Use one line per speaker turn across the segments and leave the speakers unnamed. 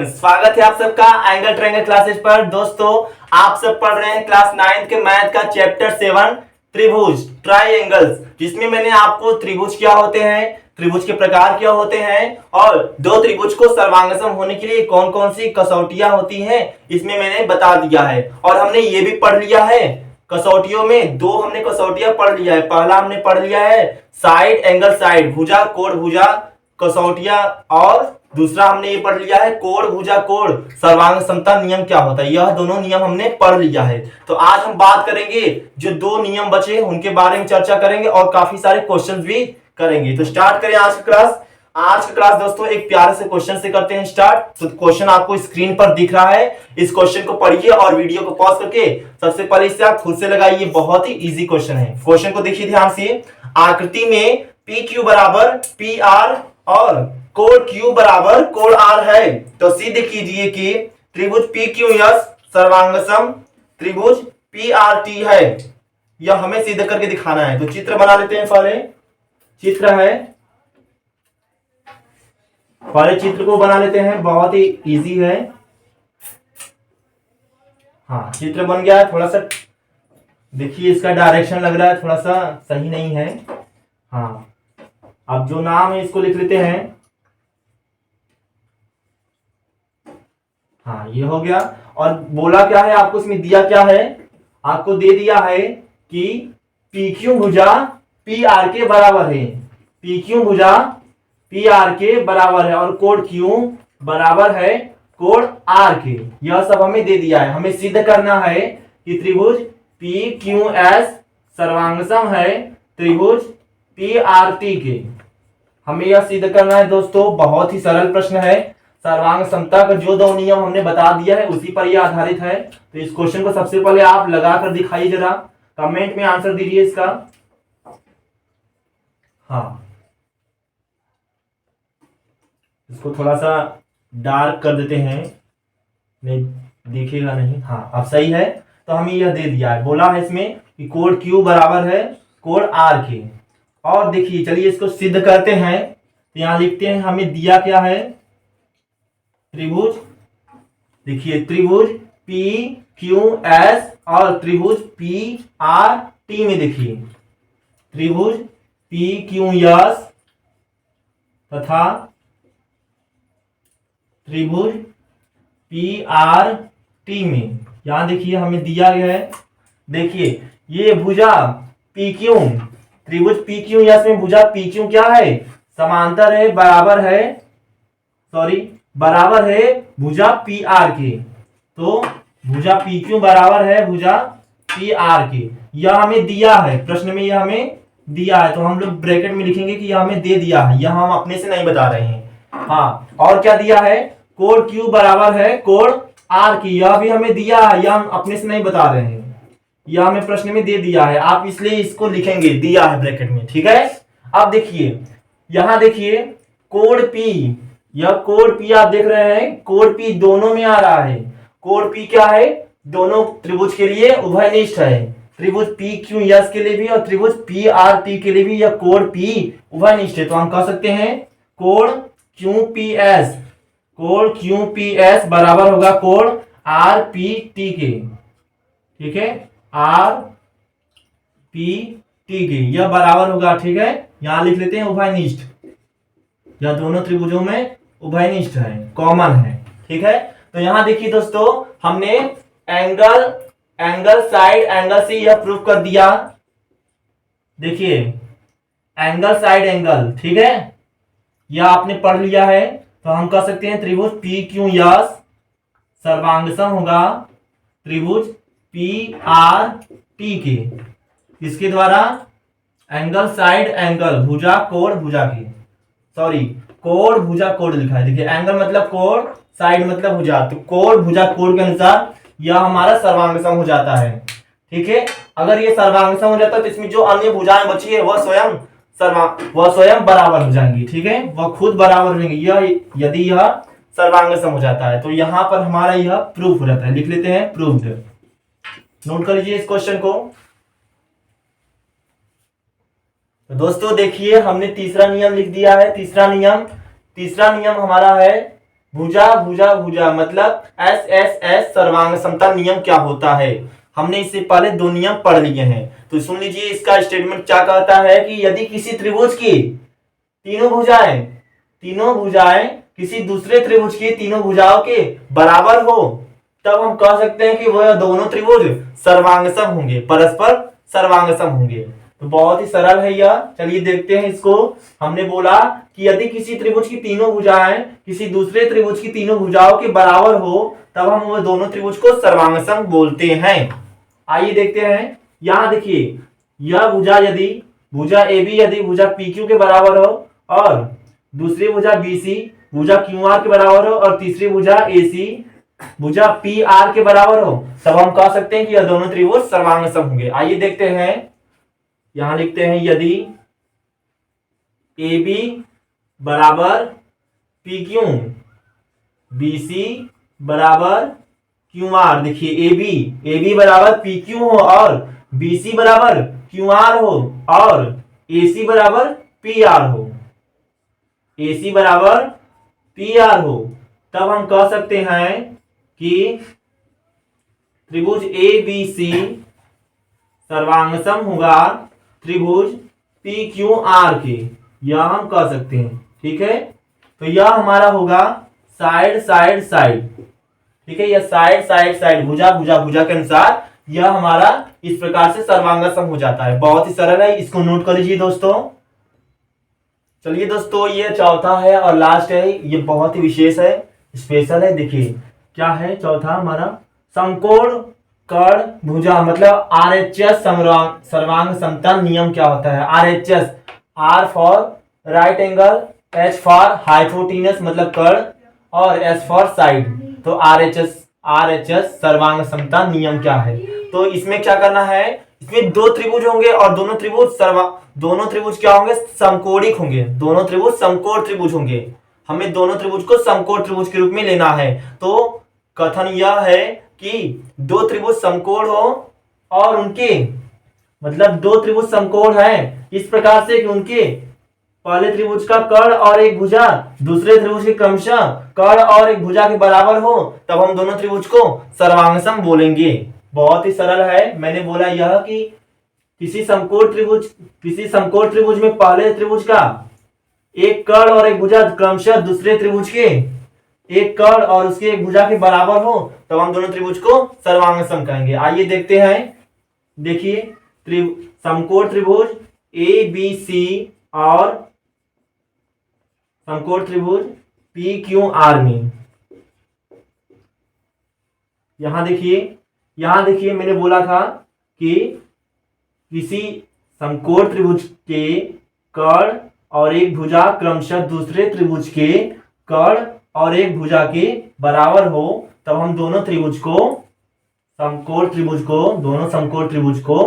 Students, स्वागत है आप सबका एंगल ट्रायंगल क्लासेस पर। दोस्तों, आप सब पढ़ रहे हैं क्लास 9 के मैथ का चैप्टर 7 त्रिभुज ट्रायंगल्स, जिसमें मैंने आपको त्रिभुज क्या होते हैं, त्रिभुज के प्रकार क्या होते हैं और दो त्रिभुज को सर्वांगसम होने के लिए कौन कौन सी कसौटियां होती हैं, इसमें मैंने बता दिया है। और हमने ये भी पढ़ लिया है, कसौटियों में दो हमने कसौटियां पढ़ लिया है। पहला हमने पढ़ लिया है साइड एंगल साइड, भुजा कोण भुजा कसौटियां, और दूसरा हमने ये पढ़ लिया है कोण भुजा कोण सर्वांग समता नियम क्या होता है। यह दोनों नियम हमने पढ़ लिया है। तो आज हम बात करेंगे जो दो नियम बचे उनके बारे में चर्चा करेंगे और काफी सारे क्वेश्चंस भी करेंगे। तो स्टार्ट करें आज की क्लास। आज की क्लास दोस्तों एक प्यारे से क्वेश्चन से करते हैं स्टार्ट। तो क्वेश्चन आपको स्क्रीन पर दिख रहा है, इस क्वेश्चन को पढ़िए और वीडियो को पॉज करके सबसे पहले इसे आप खुद से लगाइए। बहुत ही इजी क्वेश्चन है। क्वेश्चन को देखिए ध्यान से। आकृति में पी क्यू बराबर पी आर और कोण क्यू बराबर कोण आर है, तो सिद्ध कीजिए कि त्रिभुज पी क्यू एस सर्वांगसम त्रिभुज पी आर टी है। यह हमें सिद्ध करके दिखाना है। तो चित्र बना लेते हैं। चित्र है, पहले चित्र को बना लेते हैं। बहुत ही इजी है। हाँ, चित्र बन गया है। थोड़ा सा देखिए, इसका डायरेक्शन लग रहा है थोड़ा सा सही नहीं है। हाँ, अब जो नाम है इसको लिख लेते हैं। हाँ, ये हो गया। और बोला क्या है आपको, इसमें दिया क्या है, आपको दे दिया है कि पी क्यू भुजा पी आर के बराबर है। पी क्यू भुजा पी आर के बराबर है और कोण क्यू बराबर है कोण आर के। यह सब हमें दे दिया है। हमें सिद्ध करना है कि त्रिभुज पी क्यू एस सर्वांगसम है त्रिभुज पी आर टी के। हमें यह सिद्ध करना है दोस्तों। बहुत ही सरल प्रश्न है। सर्वांग समता का जो दो नियम हमने बता दिया है उसी पर यह आधारित है। तो इस क्वेश्चन को सबसे पहले आप लगा कर दिखाइए, जरा कमेंट में आंसर दीजिए इसका। हाँ, इसको थोड़ा सा डार्क कर देते हैं, नहीं दिखेगा नहीं। हाँ, अब सही है। तो हमें यह दे दिया है, बोला है इसमें कि कोण क्यू बराबर है कोण आर के। और देखिए, चलिए इसको सिद्ध करते हैं। तो यहां लिखते हैं, हमें दिया क्या है, त्रिभुज। देखिए, त्रिभुज पी क्यू एस और त्रिभुज पी आर टी में देखिए त्रिभुज पी क्यू एस तथा त्रिभुज पी आर टी में यहां देखिए हमें दिया गया है। देखिए, ये भुजा पी क्यू, त्रिभुज पी क्यू एस में भुजा पी क्यू क्या है, समांतर है, बराबर है भुजा पी आर के। तो भुजा पी क्यू बराबर है भुजा पी आर के। यह हमें दिया है, प्रश्न में यह हमें दिया है। तो हम लोग ब्रैकेट में लिखेंगे कि यह हमें दे दिया है, यह हम अपने से नहीं बता रहे हैं। हाँ, और क्या दिया है, कोण क्यू बराबर है कोण आर की। यह भी हमें दिया है, यह हम अपने से नहीं बता रहे हैं, यह हमें प्रश्न में दे दिया है। आप इसलिए इसको लिखेंगे, दिया है ब्रैकेट में, ठीक है। अब देखिए, यहां देखिए कोण पी, यह कोण पी आप देख रहे हैं, कोण पी दोनों में आ रहा है। कोण पी क्या है, दोनों त्रिभुज के लिए उभयनिष्ठ है। त्रिभुज पी क्यू एस के लिए भी और त्रिभुज पी आर टी के लिए भी यह कोण पी उभयनिष्ठ है। तो हम कह सकते हैं कोण क्यू पी एस, कोण क्यू पी एस बराबर होगा कोण आर पी टी के, ठीक है, आर पी टी के। यह बराबर होगा, ठीक है। यहां लिख लेते हैं उभयनिष्ठ, यह दोनों त्रिभुजों में उभयनिष्ठ है, कॉमन है, ठीक है। तो यहां देखिए दोस्तों, हमने एंगल साइड एंगल से यह प्रूव कर दिया। देखिए, एंगल साइड एंगल, ठीक है, यह आपने पढ़ लिया है। तो हम कह सकते हैं त्रिभुज पी क्यू एस सर्वांगसम होगा त्रिभुज पी आर टी के। इसके द्वारा एंगल साइड एंगल, भुजा कोण भुजा की, कोण भुजा कोण लिखा है। देखिए, एंगल मतलब कोण, साइड मतलब भुजा, तो कोण भुजा कोण के अनुसार यह हमारा सर्वांगसम हो जाता है, ठीक है। अगर ये सर्वांगसम हो जाता है तो इसमें जो अन्य भुजाएं बची है वह स्वयं बराबर हो जाएंगी, ठीक है, वह खुद बराबर होंगी। यह यदि यह सर्वांगसम हो जाता है तो यहां पर हमारा यह प्रूफ हो जाता है। लिख लेते हैं प्रूव्ड। नोट कर लीजिए इस क्वेश्चन को। तो दोस्तों देखिए, हमने तीसरा नियम लिख दिया है। तीसरा नियम हमारा है भुजा भुजा भुजा मतलब एस एस एस सर्वांग समता नियम क्या होता है, हमने इससे पहले दो नियम पढ़ लिए हैं। तो सुन लीजिए इसका स्टेटमेंट क्या कहता है कि यदि किसी त्रिभुज की तीनों भुजाएं किसी दूसरे त्रिभुज की तीनों भुजाओं के बराबर हो, तब हम कह सकते हैं कि वह दोनों त्रिभुज सर्वांगसम होंगे, परस्पर सर्वांगसम होंगे। तो बहुत ही सरल है यह। चलिए देखते हैं इसको। हमने बोला कि यदि किसी त्रिभुज की तीनों भुजाएं किसी दूसरे त्रिभुज की तीनों भुजाओं के बराबर हो, तब हम वह दोनों त्रिभुज को सर्वांगसम बोलते हैं। आइए देखते हैं। यहां देखिए, यह भुजा AB यदि भुजा PQ के बराबर हो और दूसरी भुजा BC भुजा QR के बराबर हो और तीसरी भुजा AC भुजा PR के बराबर हो, तब हम कह सकते हैं कि यह दोनों त्रिभुज सर्वांगसम होंगे। आइए देखते हैं। यहां लिखते हैं यदि AB बराबर PQ, BC बराबर QR। देखिए AB बराबर PQ हो और BC बराबर QR हो और AC बराबर PR हो, AC बराबर PR हो, तब हम कह सकते हैं कि त्रिभुज ABC सर्वांगसम होगा त्रिभुज PQR के। यह हम कह सकते हैं। ठीक है, तो यह हमारा होगा साइड साइड साइड। ठीक है, यह साइड साइड साइड भुजा भुजा भुजा के अनुसार यह हमारा इस प्रकार से सर्वांगसम हो जाता है। बहुत ही सरल है, इसको नोट कर लीजिए दोस्तों। चलिए दोस्तों, ये चौथा है और लास्ट है, ये बहुत ही विशेष है, स्पेशल है। देखिए क्या है चौथा हमारा, समकोण कर्ण भुजा मतलब RHS सर्वांग समता नियम क्या होता है। RHS, R for right angle, H for hypotenuse मतलब कर्ण और S फॉर साइड। तो RHS सर्वांग समता नियम क्या है। तो इसमें क्या करना है, इसमें दो त्रिभुज होंगे और दोनों त्रिभुज क्या होंगे, समकोणिक होंगे। दोनों त्रिभुज समकोण त्रिभुज होंगे। हमें दोनों त्रिभुज को समकोण त्रिभुज के रूप में लेना है। तो कथन यह है कि दो त्रिभुज समकोण हो और उनके मतलब दो त्रिभुज समकोण है इस प्रकार से कि उनके पहले त्रिभुज का कर्ण और एक भुजा दूसरे त्रिभुज के क्रमशः कर्ण और एक भुजा के बराबर हो, तब हम दोनों त्रिभुज को सर्वांगसम बोलेंगे। बहुत ही सरल है। मैंने बोला यह कि किसी समकोण त्रिभुज में पहले त्रिभुज का एक कर्ण और एक भुजा क्रमशः दूसरे त्रिभुज के एक कर्ण और उसके एक भुजा के बराबर हो, तब हम दोनों त्रिभुज को सर्वांगसम कहेंगे। आइए देखते हैं। देखिए समकोण त्रिभुज ABC और समकोण त्रिभुज PQR में, यहां देखिए मैंने बोला था कि किसी समकोण त्रिभुज के कर्ण और एक भुजा क्रमशः दूसरे त्रिभुज के कर्ण और एक भुजा के बराबर हो, तब हम दोनों समकोण त्रिभुज को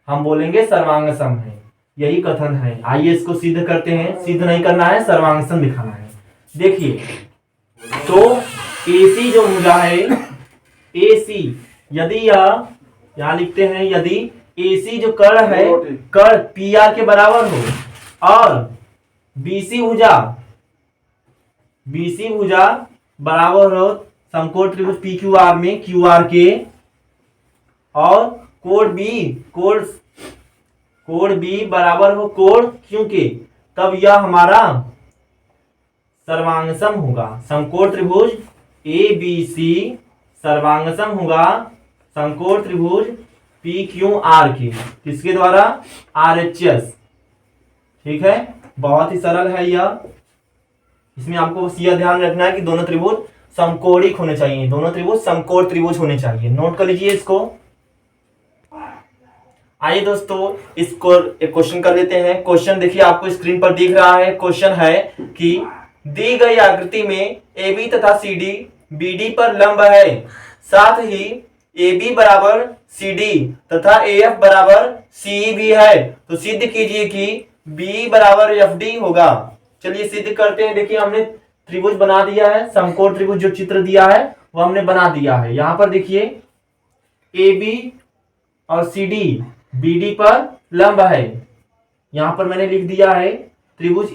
हम बोलेंगे सर्वांगसम है। यही कथन है। आइए इसको सिद्ध करते हैं। सिद्ध नहीं करना है, सर्वांगसम दिखाना है। देखिए तो AC जो भुजा है, AC यदि यहां लिखते हैं यदि AC जो कर्ण है कर्ण PR के बराबर हो और BC भुजा बराबर हो समकोण त्रिभुज PQR में QR के और कोण B बराबर हो कोण Q के, तब यह हमारा सर्वांगसम होगा। समकोण त्रिभुज ABC सर्वांगसम होगा समकोण त्रिभुज PQR के। किसके द्वारा, RHS। ठीक है, बहुत ही सरल है यह। इसमें आपको बस यह ध्यान रखना है कि दोनों त्रिभुज समकोणिक होने चाहिए, दोनों त्रिभुज समकोण त्रिभुज होने चाहिए। नोट कर लीजिए इसको। आइए दोस्तों इसको एक क्वेश्चन कर लेते हैं। क्वेश्चन देखिए आपको स्क्रीन पर दिख रहा है। क्वेश्चन है कि दी गई आकृति में AB तथा CD BD पर लंब है, साथ ही AB बराबर CD तथा AF बराबर CE भी है, तो सिद्ध कीजिए कि B बराबर FD होगा। चलिए सिद्ध करते हैं। देखिए हमने त्रिभुज बना दिया है, समकोण त्रिभुज जो चित्र दिया है वो हमने बना दिया है। यहां पर देखिए AB और CD BD पर लंब है। यहां पर मैंने लिख दिया है त्रिभुज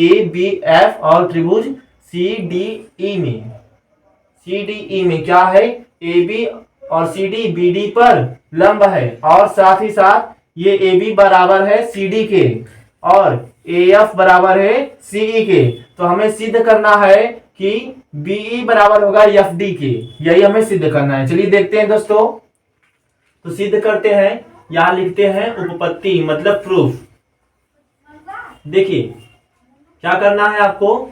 ABF और त्रिभुज सी डी ई में, सी डी ई में क्या है, ए बी और सी डी बी डी पर लंब है, और साथ ही साथ ये ए बी बराबर है सी डी के, और ए एफ बराबर है सीई के। तो हमें सिद्ध करना है कि बीई बराबर होगा एफ डी के, यही हमें सिद्ध करना है। चलिए देखते हैं दोस्तों, तो सिद्ध करते हैं। यहां लिखते हैं उपपत्ति मतलब प्रूफ। देखिए क्या करना है आपको,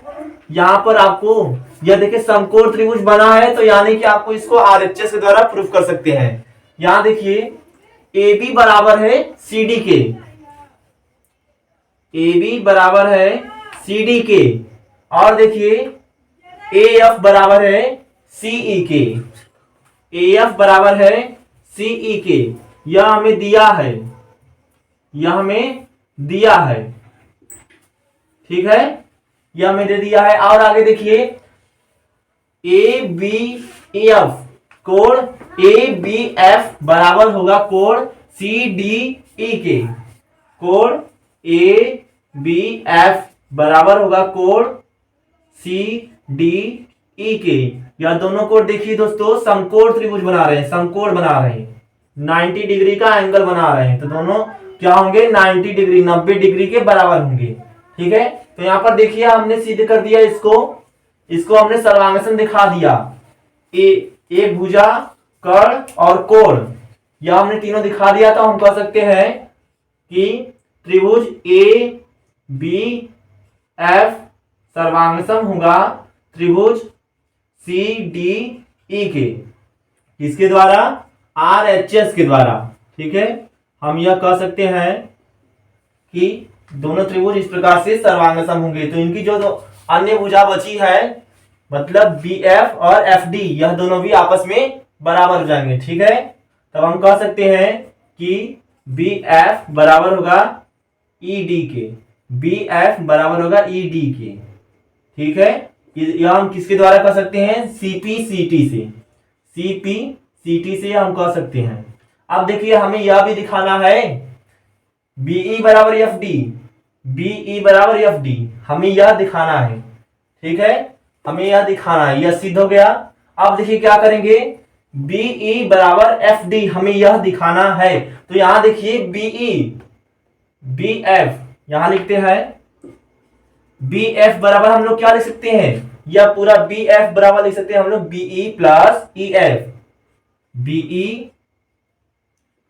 यहां पर आपको यह देखिए समकोण त्रिभुज बना है, तो यानी कि आपको इसको आरएचएस के द्वारा प्रूफ कर सकते हैं। यहां देखिए ए बी बराबर है सी डी के, ए बी बराबर है सी डी के, और देखिए ए एफ बराबर है सीई के, ए एफ बराबर है सीई के। यह हमें दिया है, यह हमें दिया है, ठीक है, यह हमें दे दिया है। और आगे देखिए ए बी एफ, कोण ए बी एफ बराबर होगा कोण सी डी ई के, कोण ए बी एफ बराबर होगा कोण सी डी ई के। यह दोनों कोण देखिए दोस्तों समकोण त्रिभुज बना रहे हैं, समकोण बना रहे हैं, 90 डिग्री का एंगल बना रहे हैं, तो दोनों क्या होंगे 90 डिग्री, 90 डिग्री के बराबर होंगे, ठीक है। तो यहां पर देखिए हमने सिद्ध कर दिया इसको हमने सर्वांगसन दिखा दिया, एक भुजा, कर्ण और कोण, यह हमने तीनों दिखा दिया। तो हम कह सकते हैं कि त्रिभुज ए बी एफ सर्वांगसम होगा त्रिभुज सी डी ई के, किसके द्वारा, आरएचएस के द्वारा, ठीक है। हम यह कह सकते हैं कि दोनों त्रिभुज इस प्रकार से सर्वांगसम होंगे। तो इनकी जो अन्य भुजा बची है मतलब बी एफ और एफ डी, यह दोनों भी आपस में बराबर हो जाएंगे, ठीक है। तब हम कह सकते हैं कि बी एफ बराबर होगा ई डी के, बी एफ बराबर होगा ई डी के, ठीक है। यह हम किसके द्वारा कह सकते हैं, सीपी सीटी से, सीपी सीटी से हम कह सकते हैं। अब देखिए हमें यह भी दिखाना है बीई बराबर एफ डी, बीई बराबर एफ डी, हमें यह दिखाना है, ठीक है, हमें यह दिखाना है। यह सिद्ध हो गया। अब देखिए क्या करेंगे, बीई बराबर एफ डी हमें यह दिखाना है। तो यहां देखिए बीई बी एफ, यहां लिखते हैं बी एफ बराबर हम लोग क्या लिख सकते हैं, यह पूरा बी एफ बराबर लिख सकते हैं हम लोग be plus E F, be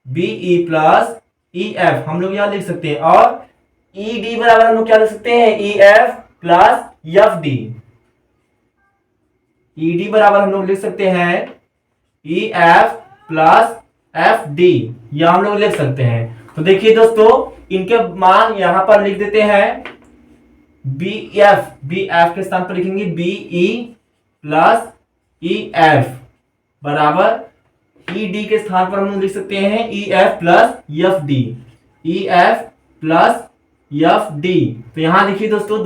be plus E F हम लोग यहां लिख सकते हैं। और ई डी बराबर हम लोग क्या लिख सकते हैं, E F plus F D, E D बराबर हम लोग लिख सकते हैं E F plus F D, यह हम लोग लिख सकते हैं। तो देखिए दोस्तों इनके मान यहां पर लिख देते हैं, बी एफ के स्थान पर लिखेंगे be plus E F बराबर ई डी के स्थान पर हम लोग लिख सकते हैं E F plus F D, E F plus F D. तो यहां देखिए दोस्तों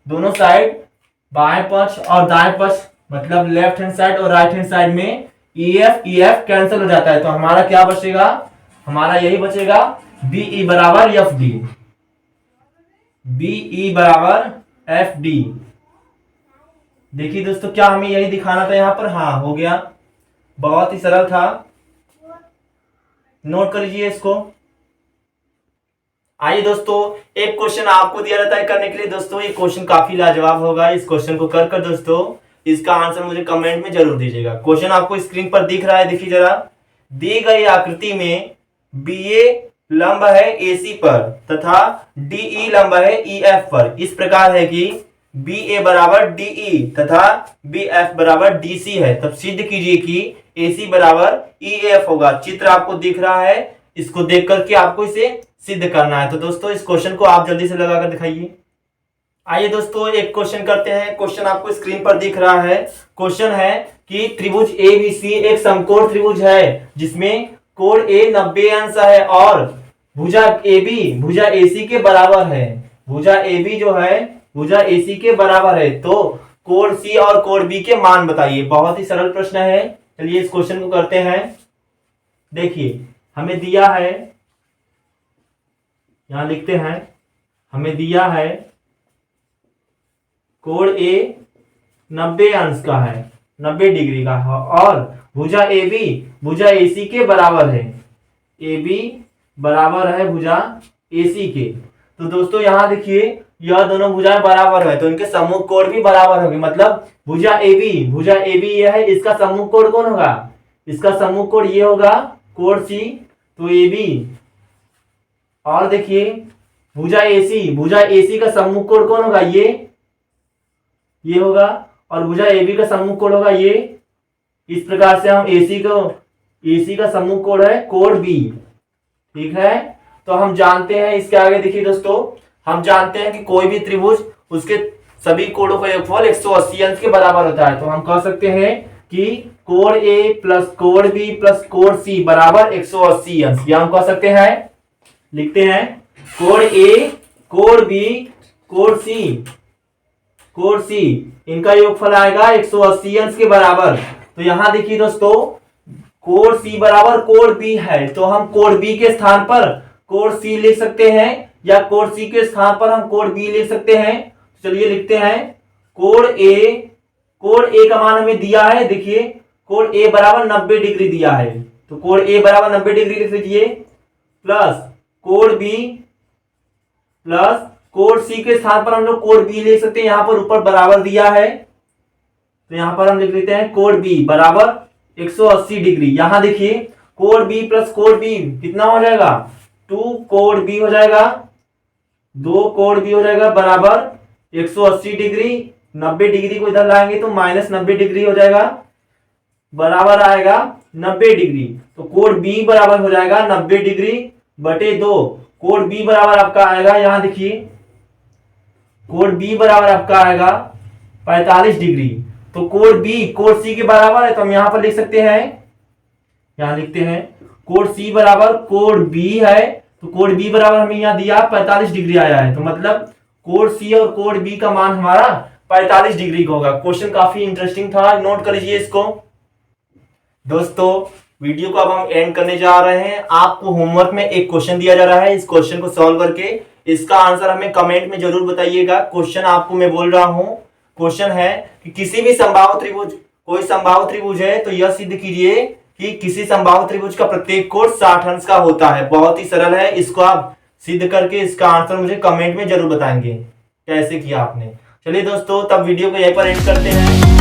दोनों साइड बाएं पक्ष और दाएं पक्ष मतलब लेफ्ट हैंड साइड और राइट हैंड साइड में ई एफ कैंसिल हो जाता है। तो हमारा क्या बचेगा, हमारा यही बचेगा बीई बराबर एफ डी, बीई बराबर एफ डी। देखिए दोस्तों क्या हमें यही दिखाना था यहां पर, हाँ हो गया, बहुत ही सरल था, नोट कर लीजिए इसको। आइए दोस्तों एक क्वेश्चन आपको दिया जाता है करने के लिए। दोस्तों ये क्वेश्चन काफी लाजवाब होगा, इस क्वेश्चन को कर दोस्तों इसका आंसर मुझे कमेंट में जरूर दीजिएगा। क्वेश्चन आपको स्क्रीन पर दिख रहा है, देखिए जरा, दी गई आकृति में बीए लंब है एसी पर तथा डीई लंब है ईएफ पर, इस प्रकार है कि बीए बराबर डीई तथा बीएफ बराबर डीसी है, तब सिद्ध कीजिए कि एसी बराबर ईएफ होगा। चित्र आपको दिख रहा है, इसको देख करके आपको इसे सिद्ध करना है। तो दोस्तों इस क्वेश्चन को आप जल्दी से लगाकर दिखाइए। आइए दोस्तों एक क्वेश्चन करते हैं। क्वेश्चन आपको स्क्रीन पर दिख रहा है। क्वेश्चन है कि त्रिभुज एबीसी एक समकोण त्रिभुज है जिसमें कोण ए 90 अंश है और भुजा AB भुजा AC के बराबर है। भुजा AB जो है भुजा AC के बराबर है, तो कोण C और कोण B के मान बताइए। बहुत ही सरल प्रश्न है, चलिए इस क्वेश्चन को करते हैं। देखिए हमें दिया है, यहां लिखते हैं, हमें दिया है कोण A 90 अंश का है, 90 डिग्री का है। और भुजा AB भुजा AC के बराबर है, AB बराबर है भुजा AC के। तो दोस्तों यहाँ देखिए यह दोनों भुजाएं बराबर है तो इनके सम्मुख कोण भी बराबर होंगे। मतलब भुजा AB यह है, इसका सम्मुख कोण कौन होगा, इसका सम्मुख कोण ये होगा कोण C, तो AB। और देखिए भुजा AC का सम्मुख कोण कौन होगा, ये होगा। और भुजा AB का सम्मुख कोण होगा ये। इस प्रकार से हम AC का सम्मुख कोण है कोण B, ठीक है। तो हम जानते हैं इसके आगे देखिए दोस्तों, हम जानते हैं कि कोई भी त्रिभुज उसके सभी कोणों का योगफल 180 अंश के बराबर होता है। तो हम कह सकते हैं कि कोण A प्लस कोण B प्लस कोण C बराबर 180 अंश। यह हम कह सकते हैं, लिखते हैं कोण A कोण B कोण C इनका योगफल आएगा 180 अंश के बराबर। तो यहां देखिए दोस्तों कोण C बराबर कोण B है, तो हम कोण B के स्थान पर कोण C लिख सकते हैं या कोण C के स्थान पर हम कोण B लिख सकते हैं। चलिए लिखते हैं कोण A का मान हमें दिया है, देखिए कोण A बराबर 90 डिग्री दिया है, तो कोण A बराबर 90 डिग्री लिख लीजिए, प्लस कोण B प्लस कोण C के स्थान पर हम लोग कोण B लिख सकते हैं, यहां पर ऊपर बराबर दिया है तो यहां पर हम लिख लेते हैं कोण B बराबर 180 डिग्री। यहां देखिए कोण B प्लस कोण B कितना हो जाएगा, 2 कोण B हो जाएगा, 2 कोण B हो जाएगा बराबर 180 डिग्री। 90 डिग्री को इधर लाएंगे तो माइनस 90 डिग्री हो जाएगा, बराबर आएगा 90 डिग्री। तो कोण B बराबर हो जाएगा 90 डिग्री बटे 2। कोण B बराबर आपका आएगा, यहां देखिए कोण B बराबर आपका आएगा 45 डिग्री। तो कोण B कोण C के बराबर है, तो हम यहां पर लिख सकते हैं, यहां लिखते हैं कोण C बराबर कोण B है, तो कोण B बराबर हमें यहां दिया 45 डिग्री आया है, तो मतलब कोण C और कोण B का मान हमारा 45 डिग्री का होगा। क्वेश्चन काफी इंटरेस्टिंग था, नोट कर लीजिए इसको। दोस्तों वीडियो को अब हम एंड करने जा रहे हैं। आपको होमवर्क में एक क्वेश्चन दिया जा रहा है, इस क्वेश्चन को सॉल्व करके इसका आंसर हमें कमेंट में जरूर बताइएगा। क्वेश्चन आपको मैं बोल रहा हूं, क्वेश्चन है कि किसी भी समबाहु त्रिभुज, कोई समबाहु त्रिभुज है तो यह सिद्ध कीजिए कि किसी समबाहु त्रिभुज का प्रत्येक कोण 60 अंश का होता है। बहुत ही सरल है, इसको आप सिद्ध करके इसका आंसर मुझे कमेंट में जरूर बताएंगे कैसे किया आपने। चलिए दोस्तों तब वीडियो को यहीं पर एंड करते हैं।